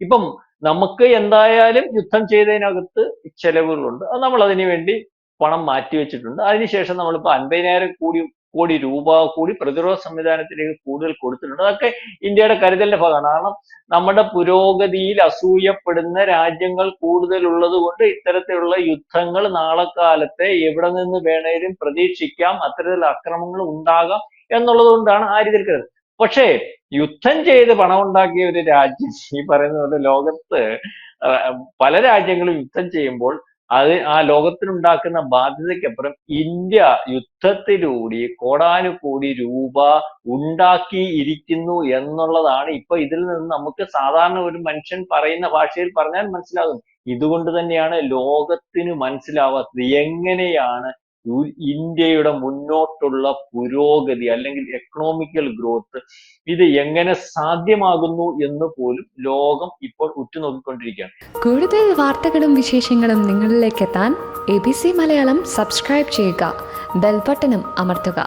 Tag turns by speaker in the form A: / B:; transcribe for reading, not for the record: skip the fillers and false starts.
A: ഇപ്പം നമുക്ക് എന്തായാലും യുദ്ധം ചെയ്തതിനകത്ത് ചെലവുകളുണ്ട്. അത് നമ്മൾ അതിനു വേണ്ടി പണം മാറ്റിവെച്ചിട്ടുണ്ട്. അതിനുശേഷം നമ്മളിപ്പോ 50,000 കോടി രൂപ കൂടി പ്രതിരോധ സംവിധാനത്തിലേക്ക് കൂടുതൽ കൊടുത്തിട്ടുണ്ട്. അതൊക്കെ ഇന്ത്യയുടെ കരുതലിന്റെ ഭാഗമാണ്. കാരണം നമ്മുടെ പുരോഗതിയിൽ അസൂയപ്പെടുന്ന രാജ്യങ്ങൾ കൂടുതൽ ഉള്ളത് കൊണ്ട് ഇത്തരത്തിലുള്ള യുദ്ധങ്ങൾ നാളെ കാലത്തെ എവിടെ നിന്ന് വേണേലും പ്രതീക്ഷിക്കാം, അത്തരത്തിലുള്ള അക്രമങ്ങൾ ഉണ്ടാകാം എന്നുള്ളത് കൊണ്ടാണ് ആ രീതിയിൽ കരുതുന്നത്. പക്ഷേ യുദ്ധം ചെയ്ത് പണമുണ്ടാക്കിയ ഒരു രാജ്യം ഈ പറയുന്ന പോലെ ലോകത്ത് പല രാജ്യങ്ങളും യുദ്ധം ചെയ്യുമ്പോൾ അത് ആ ലോകത്തിനുണ്ടാക്കുന്ന ബാധ്യതയ്ക്കപ്പുറം ഇന്ത്യ യുദ്ധത്തിലൂടെ കോടാനുകോടി രൂപ ഉണ്ടാക്കിയിരിക്കുന്നു എന്നുള്ളതാണ് ഇപ്പൊ ഇതിൽ നിന്ന് നമുക്ക് സാധാരണ ഒരു മനുഷ്യൻ പറയുന്ന ഭാഷയിൽ പറഞ്ഞാൽ മനസ്സിലാകും. ഇതുകൊണ്ട് തന്നെയാണ് ലോകത്തിന് മനസ്സിലാവാത്തത് എങ്ങനെയാണ് ഇന്ത്യയുടെ മുന്നോട്ടുള്ള പുരോഗതി അല്ലെങ്കിൽ എക്കണോമിക്കൽ ഗ്രോത്ത് ഇത് എങ്ങനെ സാധ്യമാകുന്നു എന്ന് പോലും ലോകം ഇപ്പോൾ ഉറ്റുനോക്കിക്കൊണ്ടിരിക്കുകയാണ്.
B: കൂടുതൽ വാർത്തകളും വിശേഷങ്ങളും നിങ്ങളിലേക്ക് എത്താൻ ABC മലയാളം സബ്സ്ക്രൈബ് ചെയ്യുക, ബെൽബട്ടനും അമർത്തുക.